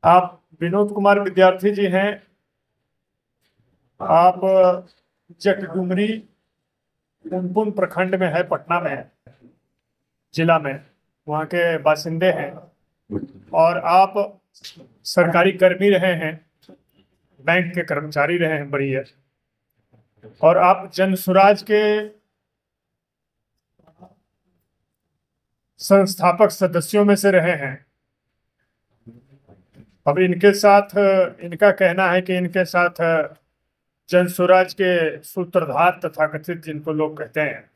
आप विनोद कुमार विद्यार्थी जी हैं। आप जटडुमरी पुनपुन प्रखंड में है, पटना में जिला में, वहाँ के बासिंदे हैं। और आप सरकारी कर्मी रहे हैं, बैंक के कर्मचारी रहे हैं, बढ़िया। और आप जन सुराज के संस्थापक सदस्यों में से रहे हैं। अब इनके साथ, इनका कहना है कि इनके साथ जन स्वराज के सूत्रधार तथाकथित जिनको लोग कहते हैं,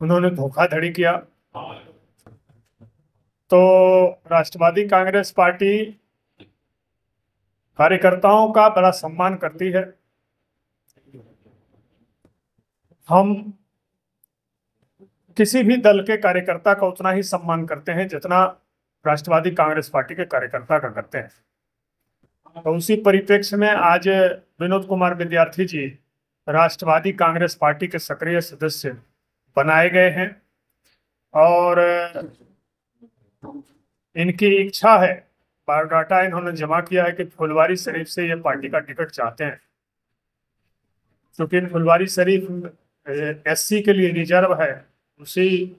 उन्होंने धोखाधड़ी किया। तो राष्ट्रवादी कांग्रेस पार्टी कार्यकर्ताओं का बड़ा सम्मान करती है। हम किसी भी दल के कार्यकर्ता का उतना ही सम्मान करते हैं जितना राष्ट्रवादी कांग्रेस पार्टी के कार्यकर्ता का करते हैं। तो उसी परिप्रेक्ष्य में आज विनोद कुमार विद्यार्थी जी राष्ट्रवादी कांग्रेस पार्टी के सक्रिय सदस्य बनाए गए हैं। और इनकी इच्छा है, बायोडाटा इन्होंने जमा किया है कि फुलवारी शरीफ से ये पार्टी का टिकट चाहते हैं, क्योंकि फुलवारी शरीफ एससी के लिए रिजर्व है, उसी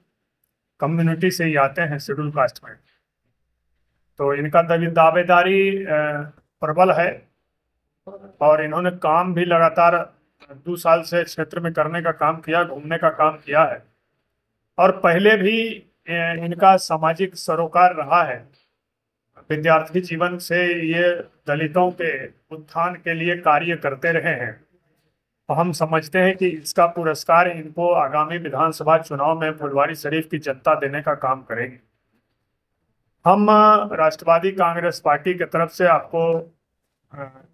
कम्युनिटी से ही आते हैं, शेड्यूल कास्ट में। तो इनका दावेदारी प्रबल है। और इन्होंने काम भी लगातार 2 साल से क्षेत्र में करने का काम किया, घूमने का काम किया है। और पहले भी इनका सामाजिक सरोकार रहा है। विद्यार्थी जीवन से ये दलितों के उत्थान के लिए कार्य करते रहे हैं। तो हम समझते हैं कि इसका पुरस्कार इनको आगामी विधानसभा चुनाव में फुलवारी शरीफ की जनता देने का काम करेगी। हम राष्ट्रवादी कांग्रेस पार्टी की तरफ से आपको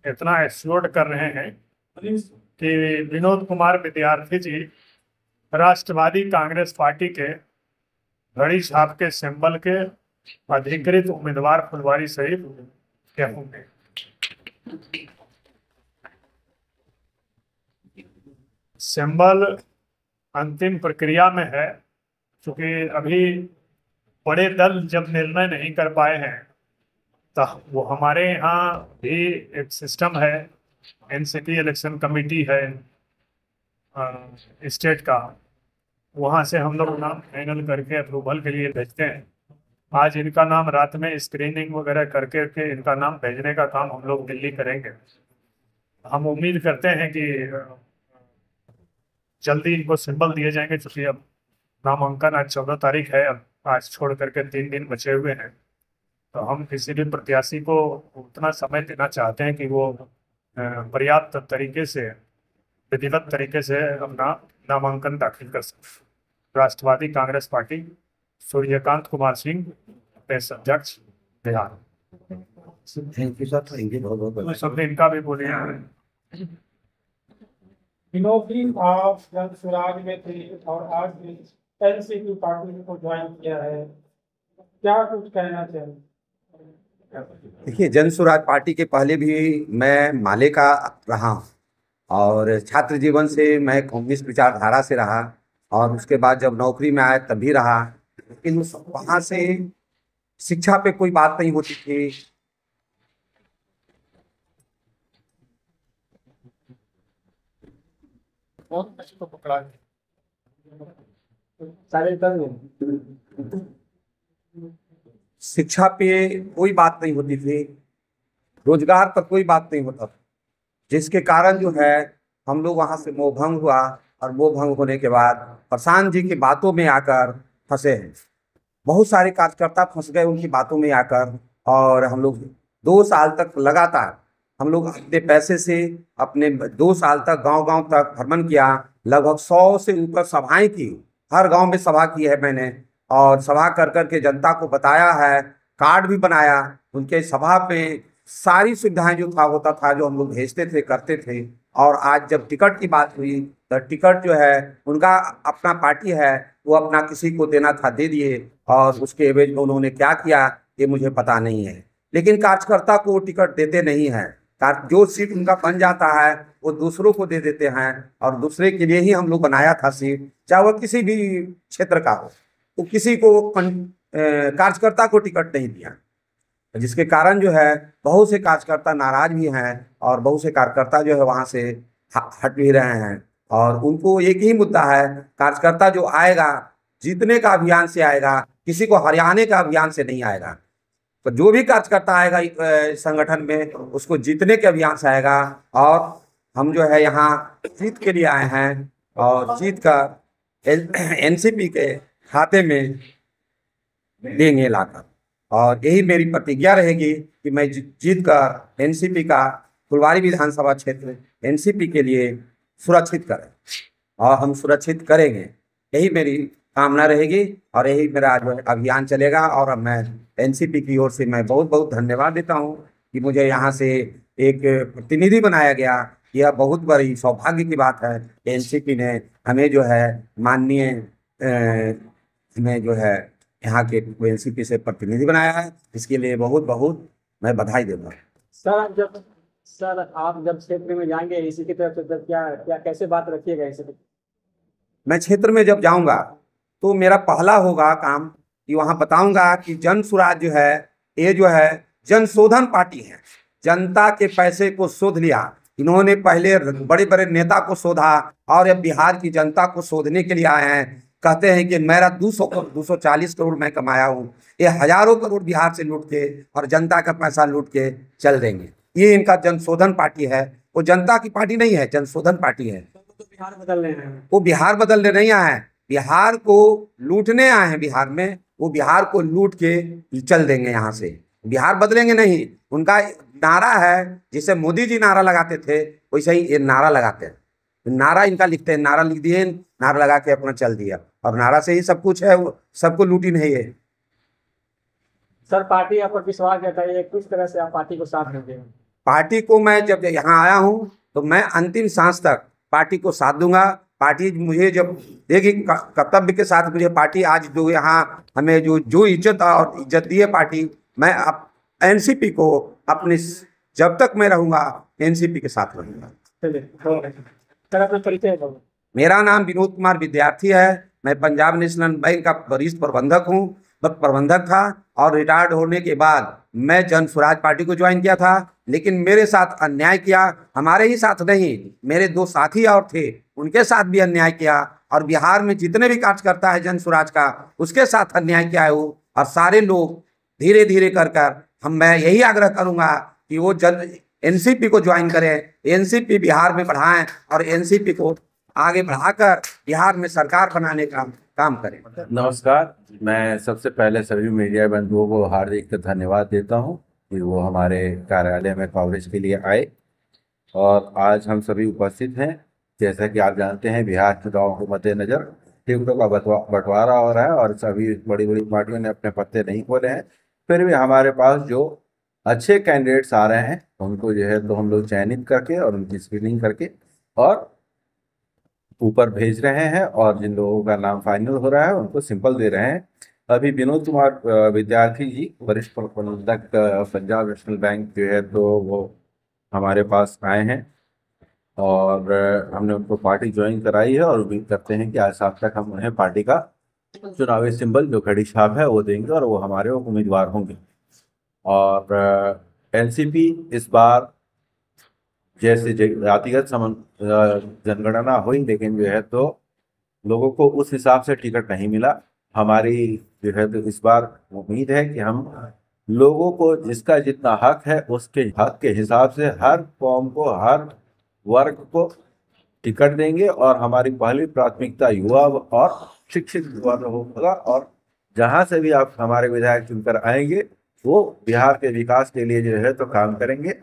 इतना एश्योर्ड कर रहे हैं कि विनोद कुमार विद्यार्थी जी राष्ट्रवादी कांग्रेस पार्टी के घड़ी छाप के सिंबल के अधिकृत उम्मीदवार फुलवारी शरीफ के होंगे। सिंबल अंतिम प्रक्रिया में है, क्योंकि अभी बड़े दल जब निर्णय नहीं कर पाए हैं, तो वो हमारे यहाँ भी एक सिस्टम है, एनसीटी इलेक्शन कमेटी है स्टेट का, वहाँ से हम लोग नाम फाइनल करके अप्रूवल के लिए भेजते हैं। आज इनका नाम रात में स्क्रीनिंग वगैरह करके के इनका नाम भेजने का काम हम लोग दिल्ली करेंगे। हम उम्मीद करते हैं कि जल्दी इनको सिंबल दिए जाएंगे, क्योंकि अब नामांकन आज 14 तारीख है, अब आज छोड़ करके 3 दिन बचे हुए हैं। तो हम किसी भी प्रत्याशी को उतना समय देना चाहते हैं कि वो पर्याप्त तरीके से, विधिवत तरीके से अपना नामांकन दाखिल कर सके। राष्ट्रवादी कांग्रेस पार्टी, सूर्यकांत कुमार सिंह, प्रदेश अध्यक्ष, Bihar. Thank you sir, thank you बहुत बहुत। सबने इनका भी बोलिए। विनोद जी, आप जन स्वराज में थे और आज भी एनसीपी पार्टी को ज्वाइन किया है, क्या कुछ कहना चाहिए? देखिए, जन स्वराज पार्टी के पहले भी मैं माले का रहा हूँ और छात्र जीवन से मैं कम्युनिस्ट विचारधारा से रहा, और उसके बाद जब नौकरी में आया तब भी रहा। लेकिन वहाँ से शिक्षा पे कोई बात नहीं होती थी। पकड़ा शिक्षा पे कोई बात नहीं होती थी, रोजगार पर कोई बात नहीं होता था, जिसके कारण जो है हम लोग वहाँ से मोहभंग हुआ। और मोहभंग होने के बाद प्रशांत जी की बातों में आकर फंसे हैं। बहुत सारे कार्यकर्ता फंस गए उनकी बातों में आकर, और हम लोग 2 साल तक लगातार हम लोग अपने पैसे से अपने 2 साल तक गांव-गांव तक भ्रमण किया। लगभग 100 से ऊपर सभाएं की, हर गांव में सभा की है मैंने, और सभा कर कर के जनता को बताया है, कार्ड भी बनाया। उनके सभा पे सारी सुविधाएं जो था होता था, जो हम लोग भेजते थे, करते थे। और आज जब टिकट की बात हुई तो टिकट जो है उनका अपना पार्टी है, वो अपना किसी को देना था दे दिए, और उसके एवज में उन्होंने क्या किया ये मुझे पता नहीं है। लेकिन कार्यकर्ता को वो टिकट देते नहीं हैं। जो सीट उनका बन जाता है वो दूसरों को दे देते हैं, और दूसरे के लिए ही हम लोग बनाया था सीट, चाहे वह किसी भी क्षेत्र का हो। तो किसी को कार्यकर्ता को टिकट नहीं दिया। जिसके कारण जो है बहुत से कार्यकर्ता नाराज भी हैं और बहुत से कार्यकर्ता जो है वहाँ से हट भी रहे हैं। और उनको एक ही मुद्दा है, कार्यकर्ता जो आएगा जीतने का अभियान से आएगा, किसी को हराने का अभियान से नहीं आएगा। तो जो भी कार्यकर्ता आएगा संगठन में उसको जीतने के अभियान से आएगा। और हम जो है यहाँ जीत के लिए आए हैं और जीत का एनसीपी के खाते में देंगे लाकर। और यही मेरी प्रतिज्ञा रहेगी कि मैं जीत कर एनसीपी का फुलवारी विधानसभा क्षेत्र एनसीपी के लिए सुरक्षित करें और हम सुरक्षित करेंगे, यही मेरी कामना रहेगी और यही मेरा जो है अभियान चलेगा। और अब मैं एनसीपी की ओर से मैं बहुत बहुत धन्यवाद देता हूँ कि मुझे यहाँ से एक प्रतिनिधि बनाया गया। यह बहुत बड़ी सौभाग्य की बात है। एनसीपी ने हमें जो है माननीय में जो है यहाँ के एनसीपी से प्रतिनिधि बनाया है, इसके लिए बहुत बहुत मैं बधाई देता हूँ। सर आप जब क्षेत्र में जाएंगे इसी की तरफ से तब क्या कैसे बात रखिएगा इसे? मैं क्षेत्र में जब जाऊंगा तो मेरा पहला होगा काम कि वहाँ बताऊंगा कि जन स्वराज जो है ये जो है जनशोधन पार्टी है। जनता के पैसे को शोध लिया इन्होंने, पहले बड़े बड़े नेता को शोधा और अब बिहार की जनता को शोधने के लिए आए हैं। कहते हैं कि मेरा 240 करोड़ मैं कमाया हूँ, ये हजारों करोड़ बिहार से लूट के और जनता का पैसा लूट के चल देंगे। ये इनका जनशोधन पार्टी है, वो जनता की पार्टी नहीं है, जनशोधन पार्टी है। तो बिहार बदलने हैं, वो बिहार बदलने नहीं आए हैं, बिहार को लूटने आए हैं। बिहार में वो बिहार को लूट के चल देंगे यहाँ से, बिहार बदलेंगे नहीं। उनका नारा है, जिसे मोदी जी नारा लगाते थे वैसे ही ये नारा लगाते हैं। नारा इनका लिखते हैं, नारा लिख दिए, नारा लगा के अपना चल दिया और नारा से ही सब कुछ है, वो सबको लूटी नहीं है। सर पार्टी आप पर विश्वास जताइए, किस तरह से आप पार्टी को साथ देंगे? पार्टी को मैं जब यहाँ आया हूँ तो मैं अंतिम सांस तक पार्टी को साथ दूंगा। पार्टी मुझे जब देगी कर्तव्य के साथ, मुझे पार्टी आज जो यहाँ हमें जो इज्जत और इज्जत दी है पार्टी, मैं अब एनसीपी को अपने जब तक मैं रहूँगा एनसीपी के साथ रहूँगा। सर अपना परिचय दो। मेरा नाम विनोद कुमार विद्यार्थी है। मैं पंजाब नेशनल बैंक का वरिष्ठ प्रबंधक था और रिटायर्ड होने के बाद मैं जन स्वराज पार्टी को ज्वाइन किया था। लेकिन मेरे साथ अन्याय किया, हमारे ही साथ नहीं, मेरे 2 साथी और थे, उनके साथ भी अन्याय किया। और बिहार में जितने भी कार्यकर्ता है जन स्वराज का, उसके साथ अन्याय किया है वो। और सारे लोग धीरे धीरे कर मैं यही आग्रह करूँगा कि वो एनसीपी को ज्वाइन करें, एनसीपी बिहार में बढ़ाएं और एनसीपी को आगे बढ़ाकर बिहार में सरकार बनाने का काम करें। नमस्कार, मैं सबसे पहले सभी मीडिया बंधुओं को हार्दिक धन्यवाद देता हूं कि वो हमारे कार्यालय में कवरेज के लिए आए और आज हम सभी उपस्थित हैं। जैसा कि आप जानते हैं बिहार चुनाव के मद्देनजर टिकटों का बंटवारा हो रहा है और सभी बड़ी बड़ी पार्टियों ने अपने पत्ते नहीं खोले हैं। फिर भी हमारे पास जो अच्छे कैंडिडेट्स आ रहे हैं उनको जो है तो हम लोग चयनित करके और उनकी स्क्रीनिंग करके और ऊपर भेज रहे हैं और जिन लोगों का नाम फाइनल हो रहा है उनको सिंपल दे रहे हैं। अभी विनोद कुमार विद्यार्थी जी वरिष्ठ प्रबंधक पंजाब नेशनल बैंक जो है तो वो हमारे पास आए हैं और हमने उनको पार्टी ज्वाइन कराई है और उम्मीद करते हैं कि आज शाम तक हम उन्हें पार्टी का चुनावी सिंबल जो घड़ी छाप है वो देंगे और वो हमारे उम्मीदवार होंगे। और एनसीपी इस बार जैसे जातिगत जनगणना हुई लेकिन जो है तो लोगों को उस हिसाब से टिकट नहीं मिला। हमारी जो है तो इस बार उम्मीद है कि हम लोगों को जिसका जितना हक है उसके हक के हिसाब से हर कौम को हर वर्ग को टिकट देंगे और हमारी पहली प्राथमिकता युवा और शिक्षित वर्ग होगा। और जहां से भी आप हमारे विधायक चुनकर आएंगे वो बिहार के विकास के लिए जो है तो काम करेंगे।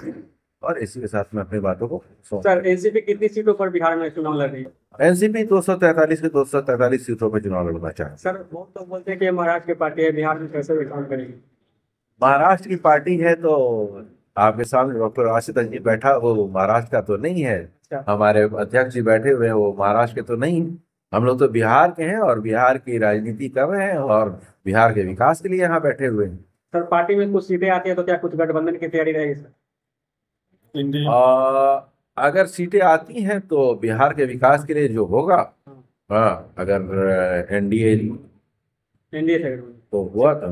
और इसी के साथ में अपनी बातों को सर एनसीपी कितनी सीटों पर बिहार में चुनाव लड़ रही है? एनसीपी 243 के 243 सीटों पर चुनाव लड़ना चाहे। सर वो तो बोलते हैं कि महाराष्ट्र की पार्टी है, बिहार में कैसे भी काम करेगी? महाराष्ट्र की पार्टी है तो आपके सामने डॉक्टर आशीष जी बैठा, वो महाराष्ट्र का तो नहीं है। हमारे अध्यक्ष जी बैठे हुए हैं वो महाराष्ट्र के तो नहीं। हम लोग तो बिहार के हैं और बिहार की राजनीति कर रहे हैं और बिहार के विकास के लिए यहाँ बैठे हुए हैं। सर पार्टी में कुछ सीटें आती है तो क्या कुछ गठबंधन की तैयारी रहेगी सर? अगर सीटें आती हैं तो बिहार के विकास के लिए जो होगा, हाँ, अगर एनडीए से तो हुआ तो